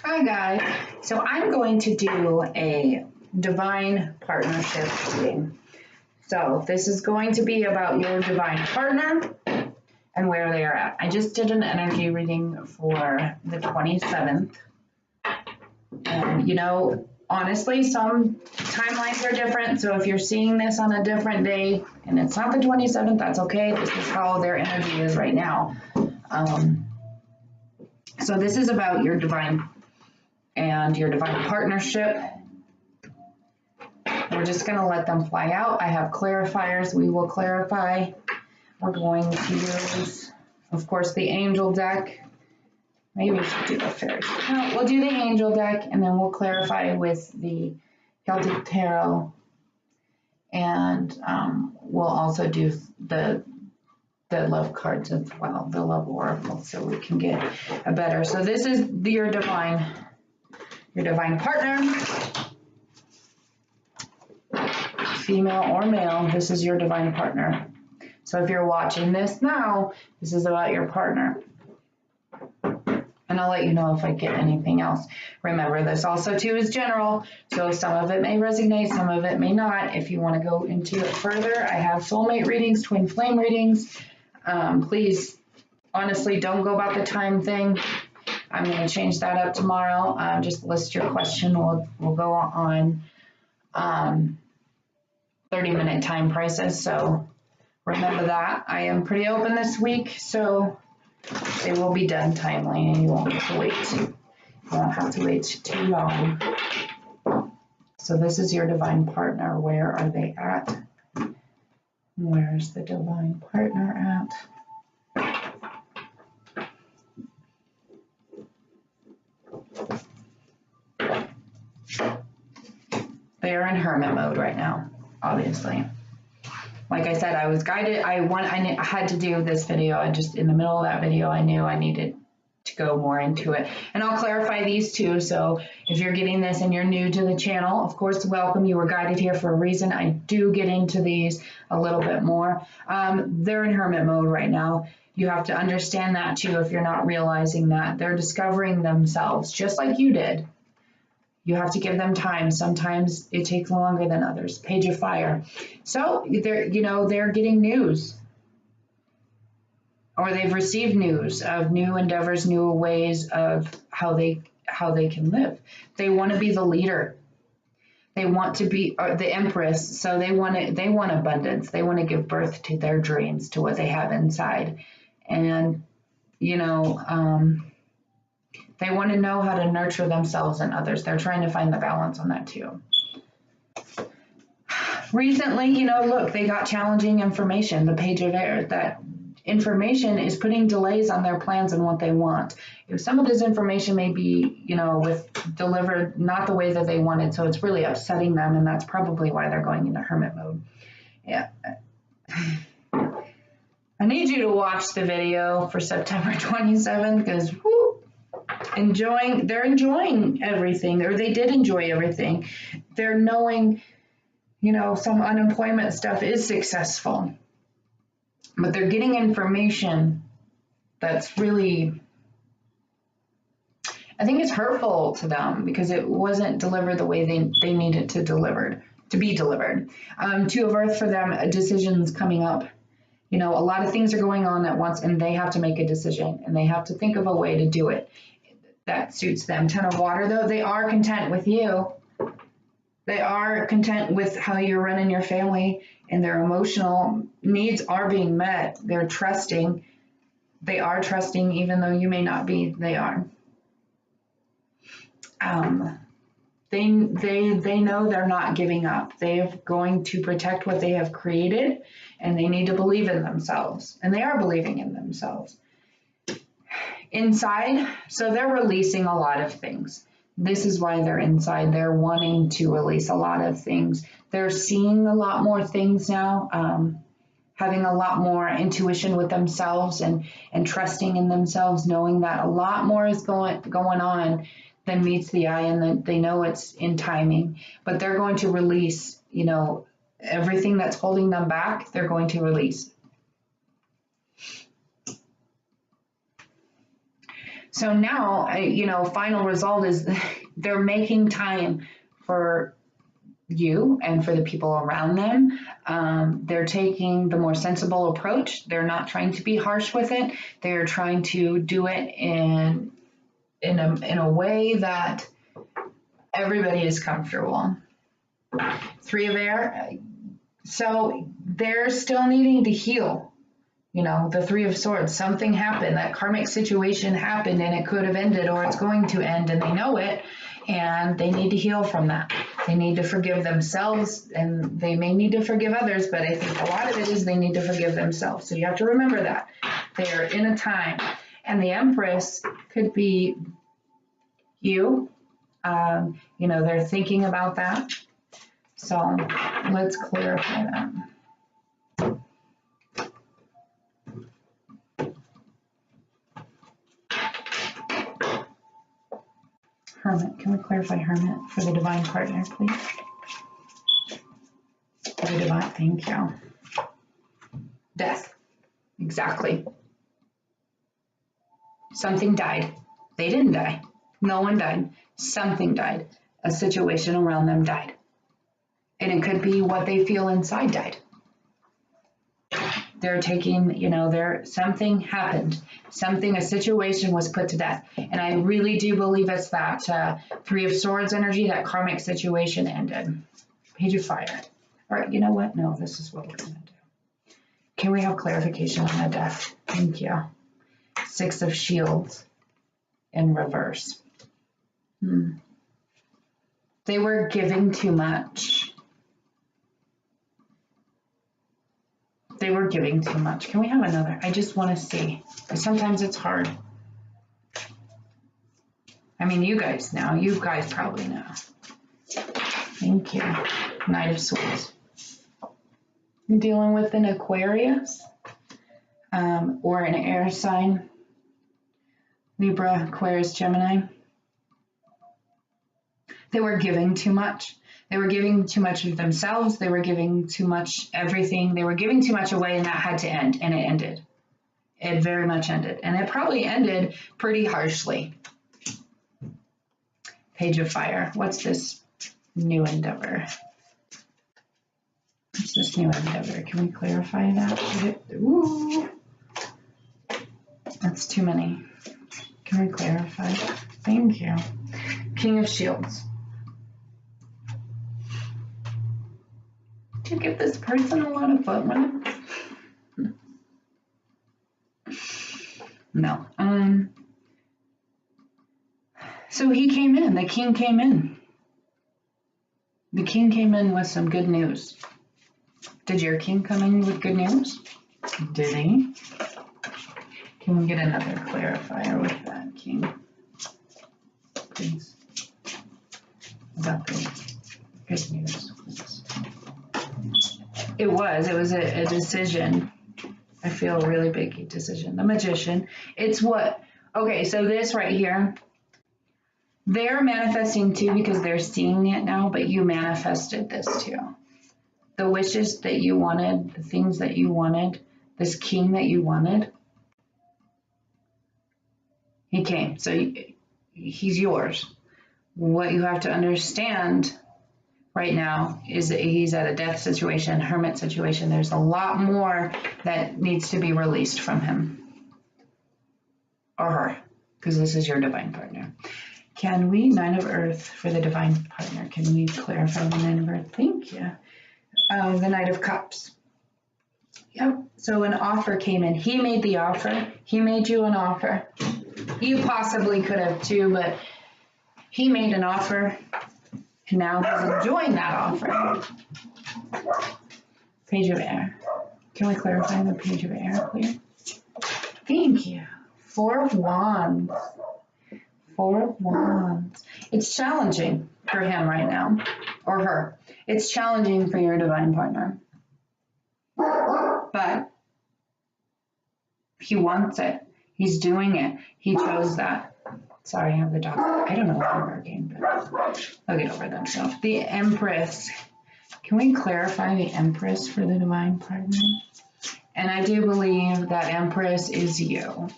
Hi guys, so I'm going to do a divine partnership reading. So this is going to be about your divine partner and where they are at. I just did an energy reading for the 27th. And you know, honestly, some timelines are different. So if you're seeing this on a different day and it's not the 27th, that's okay. This is how their energy is right now. So this is about your divine and your divine partnership. We're just going to let them fly out. I have clarifiers. We will clarify. We're going to use, of course, the angel deck. Maybe we should do the fairies. No, we'll do the angel deck, and then we'll clarify with the Celtic Tarot. And we'll also do the love cards as well, the love oracle, so we can get a better. So this is your divine partner, female or male. This is your divine partner. So if you're watching this now, this is about your partner. And I'll let you know if I get anything else. Remember, this also too is general, so some of it may resonate, some of it may not. If you want to go into it further, I have soulmate readings, twin flame readings. Please, honestly, don't go about the time thing. I'm going to change that up tomorrow. Just list your question. We'll go on 30-minute time prices. So remember that. I am pretty open this week, so they will be done timely, and you won't have to wait. You won't have to wait too long. So this is your divine partner. Where are they at? Where's the divine partner at? They are in hermit mode right now, obviously. Like I said, I was guided. I had to do this video. I just, in the middle of that video, I knew I needed to go more into it. And I'll clarify these too. So if you're getting this and you're new to the channel, of course, welcome. You were guided here for a reason. I do get into these a little bit more. They're in hermit mode right now. You have to understand that too if you're not realizing that. They're discovering themselves just like you did. You have to give them time. Sometimes it takes longer than others. Page of Fire. So they're getting news, or they've received news of new endeavors, new ways of how they can live. They want to be the leader. They want to be the empress. So they want abundance. They want to give birth to their dreams, to what they have inside, and they want to know how to nurture themselves and others. They're trying to find the balance on that too. Recently, look, they got challenging information. The Page of Air, that information is putting delays on their plans and what they want. If some of this information may be, delivered not the way that they wanted, so it's really upsetting them, and that's probably why they're going into hermit mode. Yeah. I need you to watch the video for September 27th because they're enjoying everything, or they did enjoy everything. They're knowing, some unemployment stuff is successful, but they're getting information that's really, I think it's hurtful to them because it wasn't delivered the way they needed to be delivered. Two of Earth for them, decisions coming up. A lot of things are going on at once, and they have to make a decision, and they have to think of a way to do it that suits them. Ten of Water, though, they are content with you. They are content with how you're running your family, and their emotional needs are being met. They're trusting. They are trusting, even though you may not be. They are. They know they're not giving up. They're going to protect what they have created, and they need to believe in themselves, and they are believing in themselves. Inside, so they're releasing a lot of things. This is why they're inside. They're wanting to release a lot of things. They're seeing a lot more things now, having a lot more intuition with themselves and trusting in themselves, knowing that a lot more is going on than meets the eye, and that they know it's in timing. But they're going to release, everything that's holding them back, they're going to release. So now, you know, final result is they're making time for you and for the people around them. They're taking the more sensible approach. They're not trying to be harsh with it. They're trying to do it in a way that everybody is comfortable. Three of Air. So they're still needing to heal. You know, the Three of Swords, something happened, that karmic situation happened and it could have ended or it's going to end and they know it and they need to heal from that. They need to forgive themselves and they may need to forgive others, but I think a lot of it is they need to forgive themselves. So you have to remember that. They are in a time. And the Empress could be you. You know, they're thinking about that. So let's clarify that. Hermit, can we clarify Hermit for the divine partner, please? For the divine, thank you. Death, exactly. Something died. They didn't die. No one died. Something died. A situation around them died. And it could be what they feel inside died. They're taking, you know, something happened. A situation was put to death. And I really do believe it's that Three of Swords energy, that karmic situation ended. Page of Fire. All right, you know what? No, this is what we're going to do. Can we have clarification on the death? Thank you. Six of Shields in reverse. They were giving too much. They were giving too much. Can we have another? I just want to see. Sometimes it's hard. I mean, you guys know. You guys probably know. Thank you. Knight of Swords. I'm dealing with an Aquarius or an air sign. Libra, Aquarius, Gemini. They were giving too much. They were giving too much of themselves. They were giving too much everything. They were giving too much away, and that had to end, and it ended. It very much ended, and it probably ended pretty harshly. Page of Fire. What's this new endeavor? What's this new endeavor? Can we clarify that? Ooh, that's too many. Can we clarify? Thank you. King of Shields. To give this person a lot of fun. No. So he came in. The king came in. The king came in with some good news. Did your king come in with good news? Did he? Can we get another clarifier with that, king? Please. About the good news. It was a decision. I feel a really big decision. The Magician. It's what, okay, so this right here, they're manifesting too because they're seeing it now, but you manifested this too. The wishes that you wanted, the things that you wanted, this king that you wanted, he came. So he's yours. What you have to understand right now is that he's at a death situation, hermit situation. There's a lot more that needs to be released from him or her, because this is your divine partner. Can we, Nine of Earth for the divine partner, can we clarify the Nine of Earth? Thank you. The Knight of Cups. Yep, so an offer came in. He made the offer. He made you an offer. You possibly could have too, but he made an offer. And now he's enjoying that offer. Page of Air. Can we clarify the Page of Air, please? Thank you. Four of Wands. Four of Wands. It's challenging for him right now, or her. It's challenging for your divine partner. But he wants it. He's doing it. He chose that. Sorry, I have the dog. I don't know if they're working, but they'll get over themselves. The Empress. Can we clarify the Empress for the divine partner? And I do believe that Empress is you.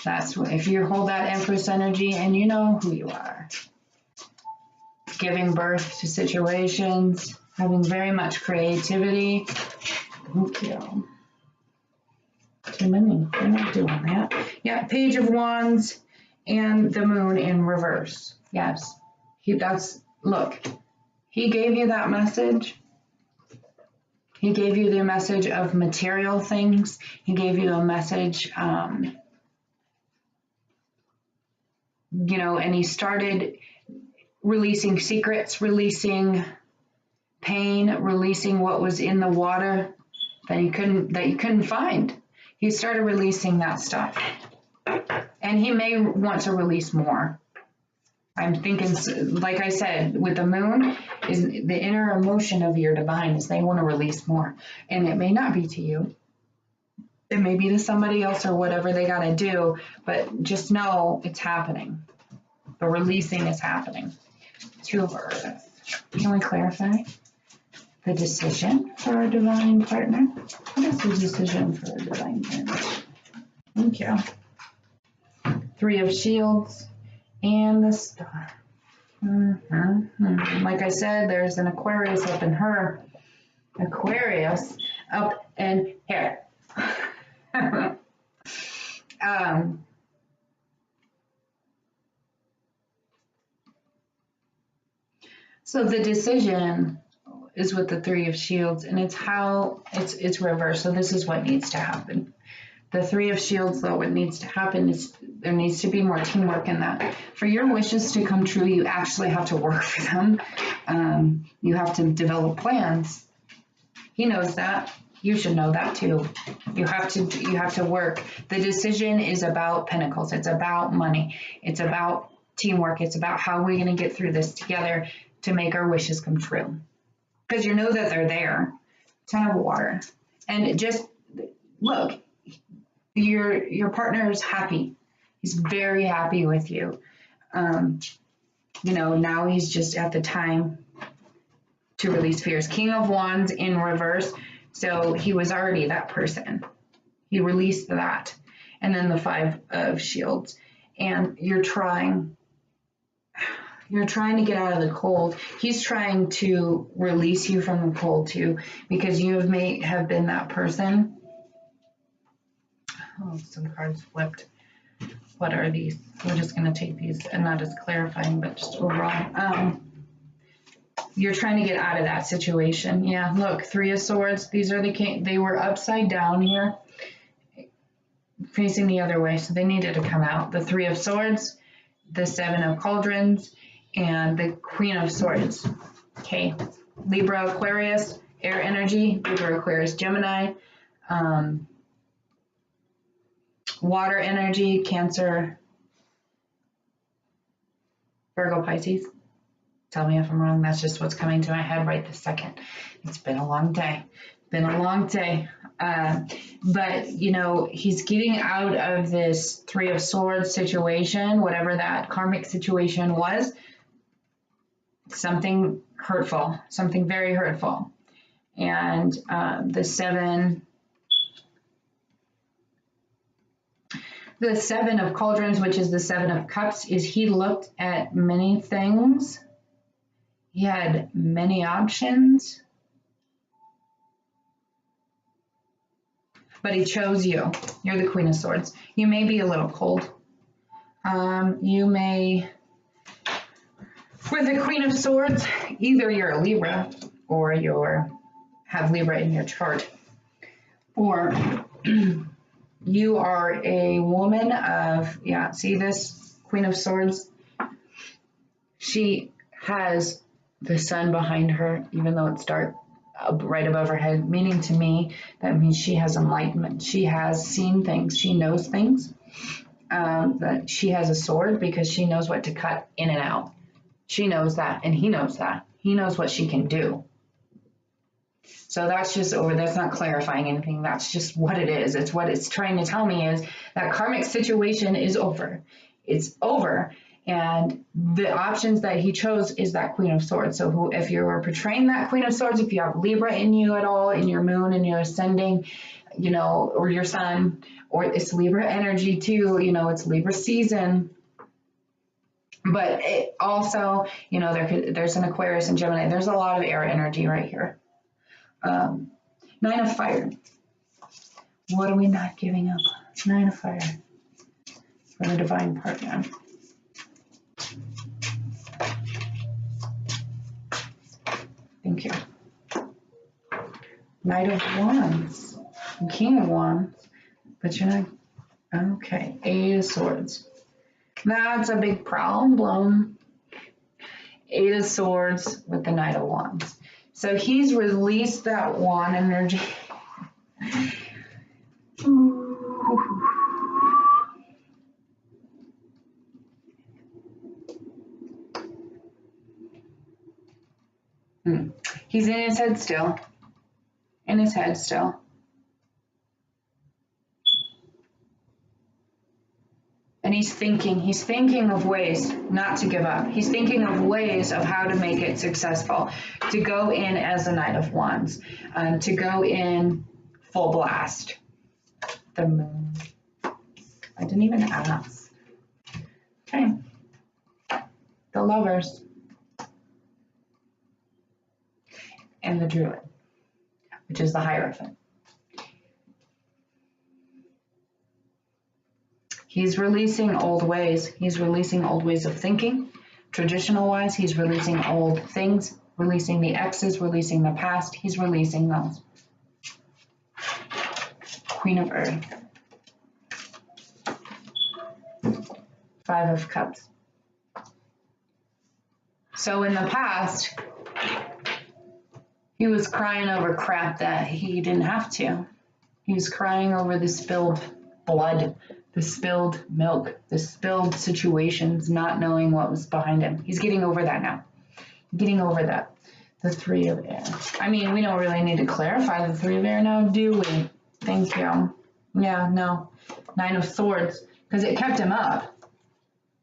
That's what, if you hold that Empress energy and you know who you are. Giving birth to situations, having very much creativity. Thank you. Too many, we're not doing that. Yeah, Page of Wands and the Moon in reverse. Yes, look, he gave you that message. He gave you the message of material things. He gave you a message, you know, and he started releasing secrets, releasing pain, releasing what was in the water that you couldn't find. He started releasing that stuff. And he may want to release more. I'm thinking, like I said, with the moon, is the inner emotion of your divine is they want to release more. And it may not be to you. It may be to somebody else or whatever they got to do, but just know it's happening. The releasing is happening. Two of Earth. Can we clarify the decision for a divine partner? What is the decision for a divine partner? Thank you. Three of Shields and the Star. Like I said, there's an Aquarius up in her. Aquarius up in here. So the decision is with the Three of Shields, and it's how it's reversed. So this is what needs to happen. The Three of Shields, though, what needs to happen is there needs to be more teamwork in that. For your wishes to come true, you actually have to work for them. You have to develop plans. He knows that. You should know that too. You have to work. The decision is about pentacles. It's about money. It's about teamwork. It's about how we're going to get through this together to make our wishes come true. Because you know that they're there. Ton of water. And just look, your partner is happy. He's very happy with you. You know, now he's just at the time to release fears. King of Wands in reverse. So he was already that person. He released that. And then the Five of Shields. And you're trying to get out of the cold. He's trying to release you from the cold too, because you may have been that person. Oh, some cards flipped. What are these? We're just going to take these, and not as clarifying, but just overall. You're trying to get out of that situation. Yeah, look, Three of Swords. These are the king. They were upside down here, facing the other way, so they needed to come out. The Three of Swords, the Seven of Cauldrons, and the Queen of Swords. Okay, Libra, Aquarius, air energy. Libra, Aquarius, Gemini. Water energy, Cancer, Virgo, Pisces. Tell me if I'm wrong. That's just what's coming to my head right this second. It's been a long day. Been a long day. But, you know, he's getting out of this Three of Swords situation, whatever that karmic situation was. Something hurtful, something very hurtful. And the Seven of Cauldrons, which is the Seven of Cups, is he looked at many things. He had many options, but he chose you. You're the Queen of Swords. You may be a little cold. You may, with the Queen of Swords, either you're a Libra or have Libra in your chart, or you are a woman of, yeah, see this Queen of Swords? She has the sun behind her, even though it's dark right above her head, meaning to me, that means she has enlightenment. She has seen things. She knows things. That she has a sword because she knows what to cut in and out. She knows that, and he knows that. He knows what she can do. So that's just over. That's not clarifying anything. That's just what it is. It's what it's trying to tell me is that karmic situation is over. It's over. And the options that he chose is that Queen of Swords. So if you're portraying that Queen of Swords, if you have Libra in you at all, in your moon and your ascending, you know, or your sun, or it's Libra energy too, you know, it's Libra season. But it also, you know, there's an Aquarius and Gemini. There's a lot of air energy right here. 9 of Fire. What are we not giving up? 9 of Fire for the divine partner. Thank you. Knight of Wands. King of Wands. But you're not. Okay. 8 of Swords. That's a big problem. 8 of Swords with the Knight of Wands. So he's released that wand energy. He's in his head still. In his head still. And he's thinking of ways not to give up. He's thinking of ways of how to make it successful, to go in as a Knight of Wands, to go in full blast. The Moon. I didn't even ask. Okay. The Lovers. And the Druid, which is the Hierophant. He's releasing old ways. He's releasing old ways of thinking. Traditional wise, he's releasing old things, releasing the exes, releasing the past. He's releasing those. Queen of Earth. 5 of Cups. So in the past, he was crying over crap that he didn't have to. He was crying over the spilled blood, the spilled milk, the spilled situations, not knowing what was behind him. He's getting over that now. Getting over that. The 3 of Air. I mean, we don't really need to clarify the 3 of Air now, do we? Thank you. Yeah, no. 9 of Swords. Because it kept him up.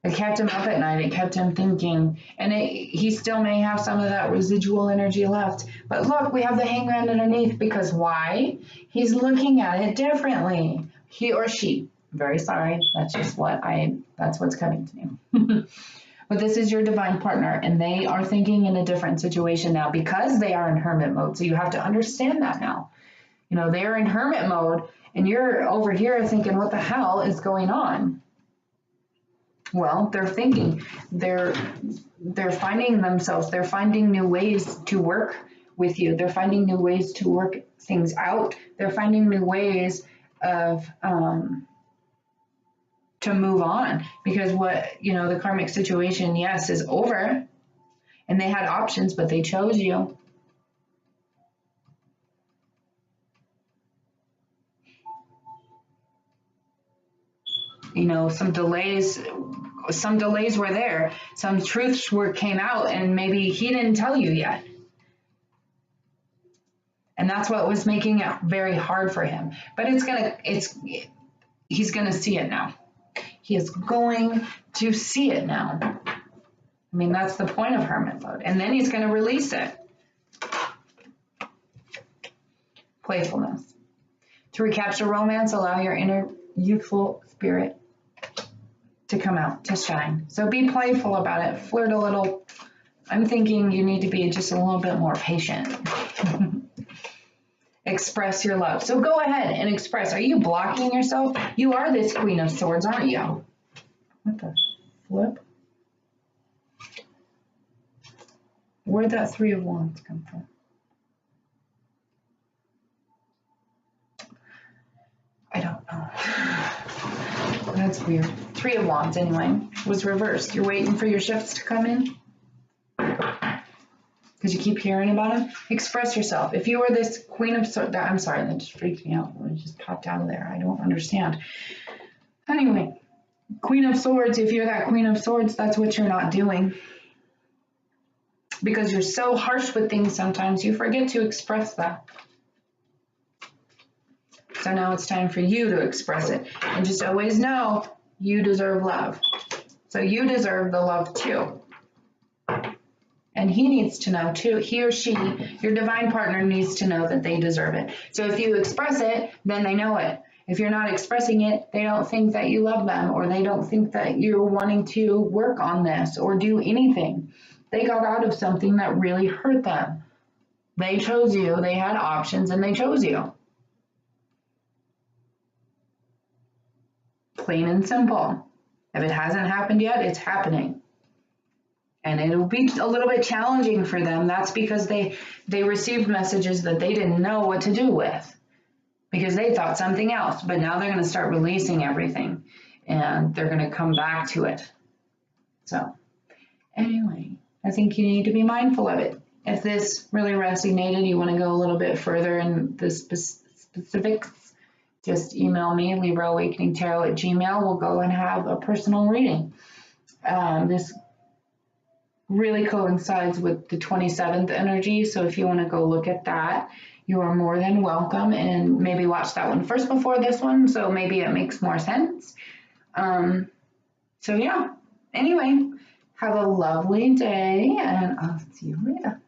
It kept him up at night. It kept him thinking. And he still may have some of that residual energy left. But look, we have the Hangman underneath. Because why? He's looking at it differently. He or she. Very sorry. That's just that's what's coming to me. But this is your divine partner. And they are thinking in a different situation now. Because they are in hermit mode. So you have to understand that now. You know, they're in hermit mode. And you're over here thinking, what the hell is going on? Well, they're thinking, they're finding themselves, they're finding new ways to work with you. They're finding new ways to work things out. They're finding new ways of, to move on, because the karmic situation, yes, is over, and they had options, but they chose you. You know, some delays were there. Some truths came out, and maybe he didn't tell you yet. And that's what was making it very hard for him. But he's gonna see it now. He is going to see it now. I mean, that's the point of hermit mode. And then he's gonna release it. Playfulness. To recapture romance, allow your inner youthful spirit to come out, to shine. So be playful about it, flirt a little. I'm thinking you need to be just a little bit more patient. Express your love. So go ahead and express. Are you blocking yourself? You are this Queen of Swords, aren't you? What the flip? Where'd that 3 of Wands come from? I don't know. That's weird. 3 of Wands, anyway, was reversed. You're waiting for your shifts to come in? Because you keep hearing about them? Express yourself. If you were this Queen of Swords, I'm sorry, that just freaked me out. It just popped out of there. I don't understand. Anyway, Queen of Swords, if you're that Queen of Swords, that's what you're not doing. Because you're so harsh with things sometimes, you forget to express that. So now it's time for you to express it. And just always know you deserve love. So you deserve the love too. And he needs to know too, he or she, your divine partner needs to know that they deserve it. So if you express it, then they know it. If you're not expressing it, they don't think that you love them, or they don't think that you're wanting to work on this or do anything. They got out of something that really hurt them. They chose you, they had options, and they chose you. Plain and simple. If it hasn't happened yet, it's happening. And it'll be a little bit challenging for them. That's because they received messages that they didn't know what to do with, because they thought something else. But now they're going to start releasing everything, and they're going to come back to it. So anyway, I think you need to be mindful of it. If this really resonated, you want to go a little bit further in the specifics, just email me, LibraAwakeningTarot@gmail.com. We'll go and have a personal reading. This really coincides with the 27th energy, so if you want to go look at that, you are more than welcome, and maybe watch that one first before this one, so maybe it makes more sense. So yeah, anyway, have a lovely day, and I'll see you later.